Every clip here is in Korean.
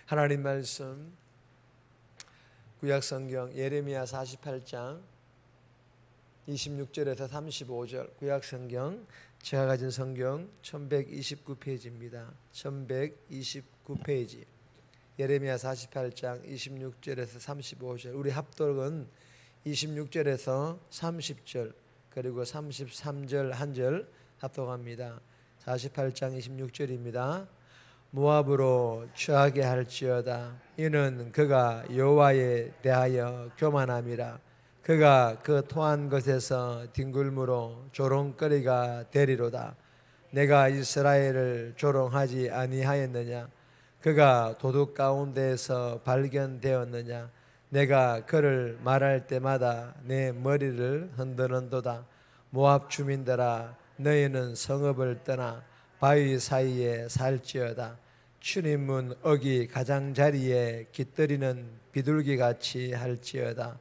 하나님 말씀 구약성경 예레미야 48장 26절에서 35절. 구약성경 제가 가진 성경 1129페이지입니다. 1129페이지. 예레미야 48장 26절에서 35절. 우리 합독은 26절에서 30절 그리고 33절 한 절 합독합니다. 48장 26절입니다. 모압으로 취하게 할지어다. 이는 그가 여호와에 대하여 교만함이라. 그가 그 토한 것에서 뒹굴므로 조롱거리가 되리로다. 내가 이스라엘을 조롱하지 아니하였느냐? 그가 도둑 가운데에서 발견되었느냐? 내가 그를 말할 때마다 내 머리를 흔드는도다. 모압 주민들아, 너희는 성읍을 떠나 바위 사이에 살지어다. 출입문 어기 가장자리에 깃들이는 비둘기같이 할지어다.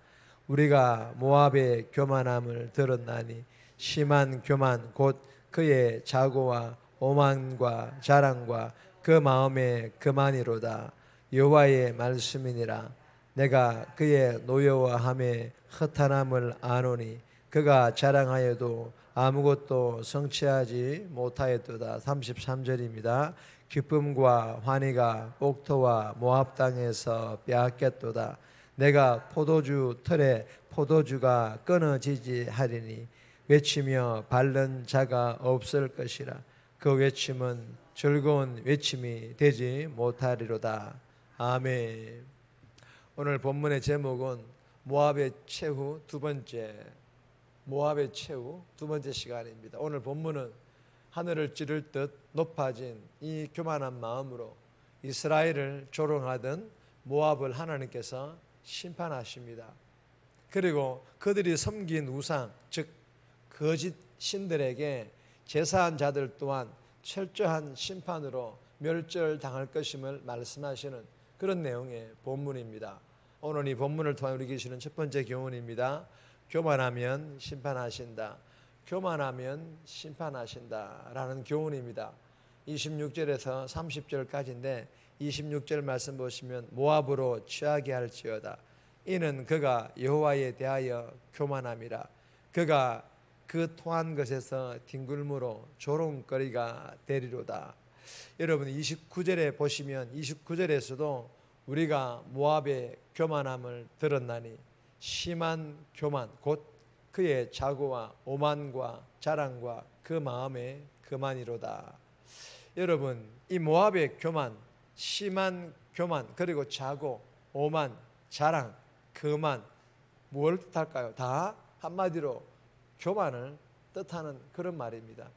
우리가 모압의 교만함을 들었나니 심한 교만 곧 그의 자고와 오만과 자랑과 그 마음의 교만이로다. 여호와의 말씀이니라. 내가 그의 노여워함의 허탄함을 아노니 그가 자랑하여도 아무것도 성취하지 못하였도다. 33절입니다. 기쁨과 환희가 옥토와 모압 땅에서 빼앗겼도다. 내가 포도주 털에 포도주가 끊어지지 하리니 외치며 밟는 자가 없을 것이라. 그 외침은 즐거운 외침이 되지 못하리로다. 아멘. 오늘 본문의 제목은 모압의 최후 두 번째 시간입니다. 오늘 본문은 하늘을 찌를 듯 높아진 이 교만한 마음으로 이스라엘을 조롱하던 모압을 하나님께서 심판하십니다. 그리고 그들이 섬긴 우상, 즉 거짓 신들에게 제사한 자들 또한 철저한 심판으로 멸절당할 것임을 말씀하시는 그런 내용의 본문입니다. 오늘 이 본문을 통해 우리 계시는 첫 번째 교훈입니다. 교만하면 심판하신다. 교만하면 심판하신다라는 교훈입니다. 26절에서 30절까지인데 26절 말씀 보시면 모압으로 취하게 할지어다. 이는 그가 여호와에 대하여 교만함이라. 그가 그 토한 것에서 뒹굴므로 조롱거리가 되리로다. 여러분 29절에 보시면 29절에서도 우리가 모압의 교만함을 들었나니 심한 교만 곧 그의 자고와 오만과 자랑과 그 마음의 교만이로다. 여러분 이 모압의 교만, 심한 교만 그리고 자고, 오만, 자랑, 교만 뭘 뜻할까요? 다 한마디로 교만을 뜻하는 그런 말입니다.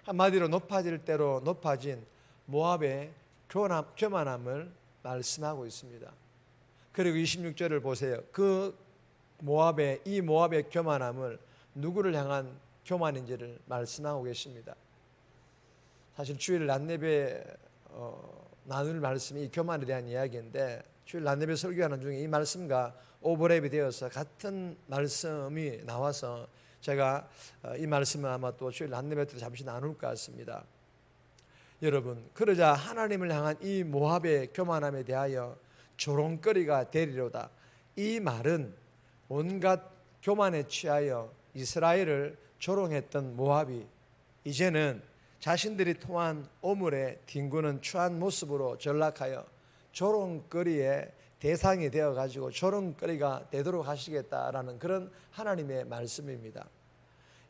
한마디로 높아질 대로 높아진 모압의 교만함을 말씀하고 있습니다. 그리고 26절을 보세요. 이 모압의 교만함을 누구를 향한 교만인지를 말씀하고 계십니다. 사실 주일 낫네배 나눌 말씀이 이 교만에 대한 이야기인데 주일 낫네배 설교하는 중에 이 말씀과 오버랩이 되어서 같은 말씀이 나와서 제가 이 말씀을 아마 또 주일 낫네배 때 잠시 나눌 것 같습니다. 여러분 그러자 하나님을 향한 이 모압의 교만함에 대하여 조롱거리가 되리로다. 이 말은 온갖 교만에 취하여 이스라엘을 조롱했던 모압이 이제는 자신들이 토한 오물에 뒹구는 추한 모습으로 전락하여 조롱거리의 대상이 되어가지고 조롱거리가 되도록 하시겠다라는 그런 하나님의 말씀입니다.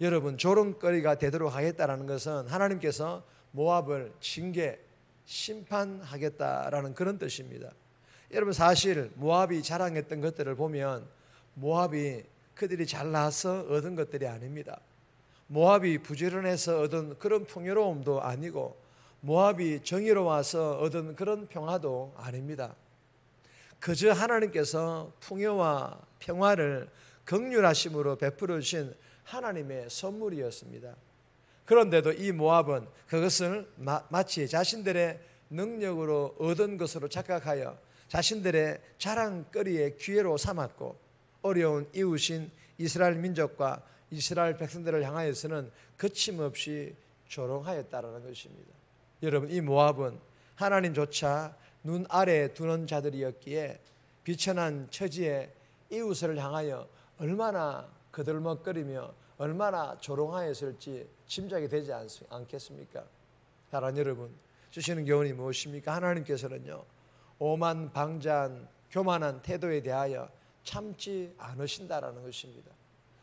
여러분 조롱거리가 되도록 하겠다라는 것은 하나님께서 모압을 징계, 심판하겠다라는 그런 뜻입니다. 여러분 사실 모압이 자랑했던 것들을 보면 모압이 그들이 잘나서 얻은 것들이 아닙니다. 모압이 부지런해서 얻은 그런 풍요로움도 아니고 모압이 정의로워서 얻은 그런 평화도 아닙니다. 그저 하나님께서 풍요와 평화를 긍휼하심으로 베풀어 주신 하나님의 선물이었습니다. 그런데도 이 모압은 그것을 마치 자신들의 능력으로 얻은 것으로 착각하여 자신들의 자랑거리의 기회로 삼았고 어려운 이웃인 이스라엘 민족과 이스라엘 백성들을 향하여서는 거침없이 조롱하였다라는 것입니다. 여러분 이 모압은 하나님조차 눈 아래에 두는 자들이었기에 비천한 처지에 이웃을 향하여 얼마나 거들먹거리며 얼마나 조롱하였을지 짐작이 되지 않겠습니까? 사랑하는 여러분, 주시는 교훈이 무엇입니까? 하나님께서는요, 오만방자한 교만한 태도에 대하여 참지 않으신다라는 것입니다.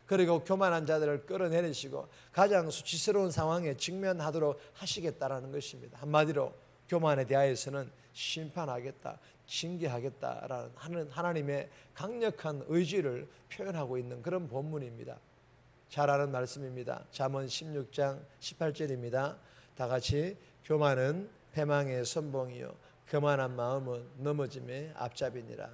그리고 교만한 자들을 끌어내리시고 가장 수치스러운 상황에 직면하도록 하시겠다라는 것입니다. 한마디로 교만에 대하여서는 심판하겠다, 징계하겠다라는 하나님의 강력한 의지를 표현하고 있는 그런 본문입니다. 잘 아는 말씀입니다. 잠언 16장 18절입니다. 다 같이 교만은 패망의 선봉이요 교만한 마음은 넘어짐의 앞잡이니라.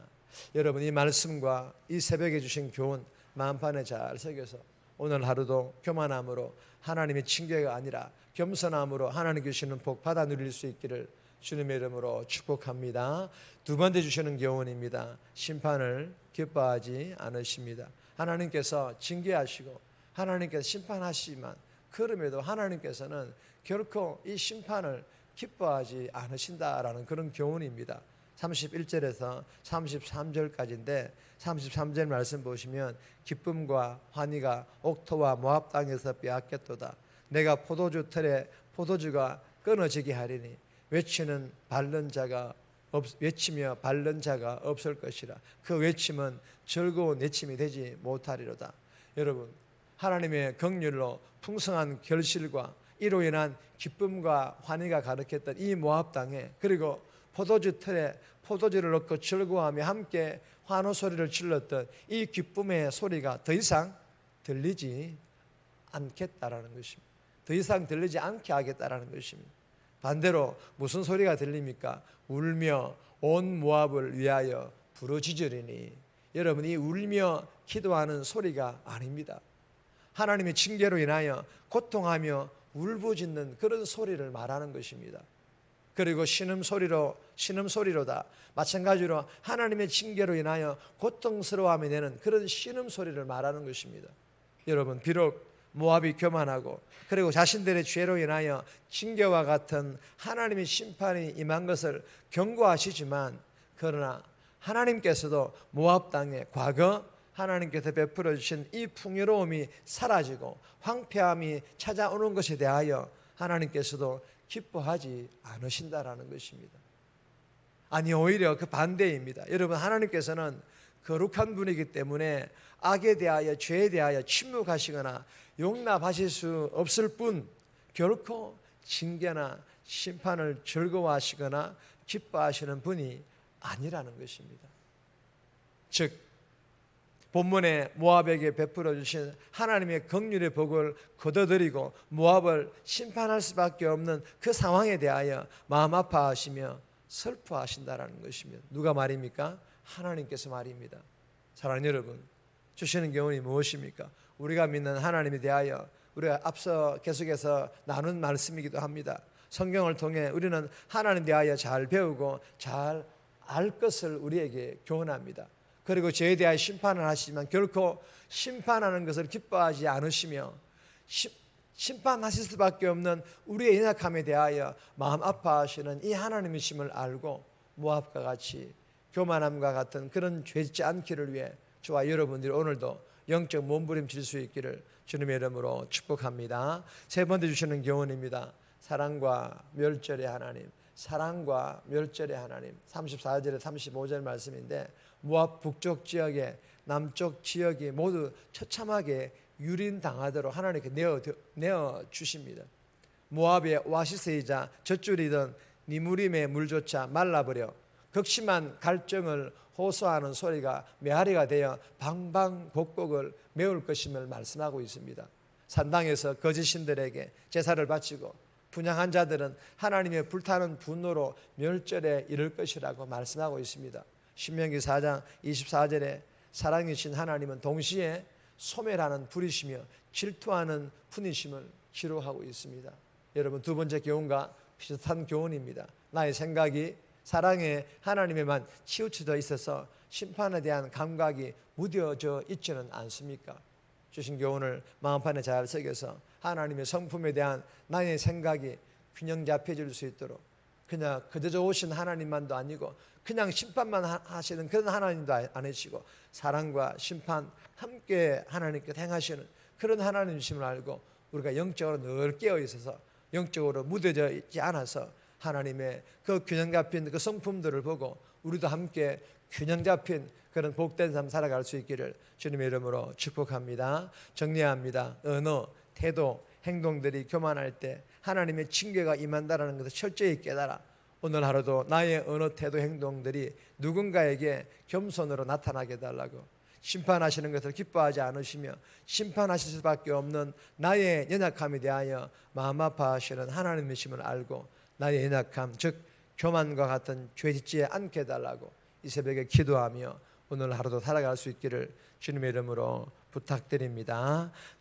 여러분, 이 말씀과 이 새벽에 주신 교훈 마음판에 잘 새겨서 오늘 하루도 교만함으로 하나님의 징계가 아니라 겸손함으로 하나님 주시는 복 받아 누릴 수 있기를 주님의 이름으로 축복합니다. 두 번째 주시는 교훈입니다. 심판을 기뻐하지 않으십니다. 하나님께서 징계하시고 하나님께서 심판하시지만 그럼에도 하나님께서는 결코 이 심판을 기뻐하지 않으신다라는 그런 교훈입니다. 31절에서 33절까지인데 33절 말씀 보시면 기쁨과 환희가 옥토와 모압 땅에서 빼앗겼도다. 내가 포도주 틀에 포도주가 끊어지게 하리니 외치며 밟는 자가 없을 것이라. 그 외침은 즐거운 외침이 되지 못하리로다. 여러분, 하나님의 긍휼로 풍성한 결실과 이로 인한 기쁨과 환희가 가득했던 이 모압 땅에, 그리고 포도주 틀에 포도주를 넣고 즐거워하며 함께 환호 소리를 질렀던 이 기쁨의 소리가 더 이상 들리지 않겠다라는 것입니다. 더 이상 들리지 않게 하겠다라는 것입니다. 반대로 무슨 소리가 들립니까? 울며 온 모압을 위하여 부르짖으리니. 여러분, 이 울며 기도하는 소리가 아닙니다. 하나님의 징계로 인하여 고통하며 울부짖는 그런 소리를 말하는 것입니다. 그리고 신음소리로다. 마찬가지로 하나님의 징계로 인하여 고통스러워하며 내는 그런 신음소리를 말하는 것입니다. 여러분, 비록 모압이 교만하고 그리고 자신들의 죄로 인하여 징계와 같은 하나님의 심판이 임한 것을 경고하시지만, 그러나 하나님께서도 모압 땅에 과거 하나님께서 베풀어 주신 이 풍요로움이 사라지고 황폐함이 찾아오는 것에 대하여 하나님께서도 기뻐하지 않으신다라는 것입니다. 아니, 오히려 그 반대입니다. 여러분, 하나님께서는 거룩한 분이기 때문에 악에 대하여 죄에 대하여 침묵하시거나 용납하실 수 없을 뿐 결코 징계나 심판을 즐거워하시거나 기뻐하시는 분이 아니라는 것입니다. 즉, 본문에 모압에게 베풀어 주신 하나님의 긍휼의 복을 거둬들이고 모압을 심판할 수밖에 없는 그 상황에 대하여 마음 아파하시며 슬퍼하신다라는 것입니다. 누가 말입니까? 하나님께서 말입니다. 사랑하는 여러분, 주시는 교훈이 무엇입니까? 우리가 믿는 하나님에 대하여 우리가 앞서 계속해서 나눈 말씀이기도 합니다. 성경을 통해 우리는 하나님에 대하여 잘 배우고 잘 알 것을 우리에게 교훈합니다. 그리고 죄에 대하여 심판을 하시지만 결코 심판하는 것을 기뻐하지 않으시며 심판하실 수밖에 없는 우리의 연약함에 대하여 마음 아파하시는 이 하나님이심을 알고 모압과 같이 교만함과 같은 그런 죄 짓지 않기를 위해 저와 여러분들이 오늘도 영적 몸부림칠 수 있기를 주님의 이름으로 축복합니다. 세 번째 주시는 교훈입니다. 사랑과 멸절의 하나님. 사랑과 멸절의 하나님. 34절에 35절 말씀인데 모압 북쪽 지역에 남쪽 지역이 모두 처참하게 유린당하도록 하나님께 내어 주십니다. 모압의 오아시스이자 젖줄이던 니무림의 물조차 말라버려 극심한 갈증을 호소하는 소리가 메아리가 되어 방방곡곡을 메울 것임을 말씀하고 있습니다. 산당에서 거짓신들에게 제사를 바치고 분향한 자들은 하나님의 불타는 분노로 멸절에 이를 것이라고 말씀하고 있습니다. 신명기 4장 24절에 사랑이신 하나님은 동시에 소멸하는 불이시며 질투하는 분이심을 기록하고 있습니다. 여러분, 두 번째 교훈과 비슷한 교훈입니다. 나의 생각이 사랑의 하나님에만 치우쳐져 있어서 심판에 대한 감각이 무뎌져 있지는 않습니까? 주신 교훈을 마음판에 잘 새겨서 하나님의 성품에 대한 나의 생각이 균형 잡혀질 수 있도록 그냥 그저 좋으신 하나님만도 아니고 그냥 심판만 하시는 그런 하나님도 아니시고 사랑과 심판 함께 하나님께 행하시는 그런 하나님이심을 알고 우리가 영적으로 늘 깨어 있어서 영적으로 무뎌져 있지 않아서 하나님의 그 균형 잡힌 그 성품들을 보고 우리도 함께 균형 잡힌 그런 복된 삶 살아갈 수 있기를 주님의 이름으로 축복합니다. 정리합니다. 언어, 태도, 행동들이 교만할 때 하나님의 징계가 임한다는 것을 철저히 깨달아 오늘 하루도 나의 언어, 태도, 행동들이 누군가에게 겸손으로 나타나게 해달라고, 심판하시는 것을 기뻐하지 않으시며 심판하실 수밖에 없는 나의 연약함에 대하여 마음 아파하시는 하나님이심을 알고 나의 연약함, 즉 교만과 같은 죄 짓지 않게 해달라고 이 새벽에 기도하며 오늘 하루도 살아갈 수 있기를 주님의 이름으로 부탁드립니다.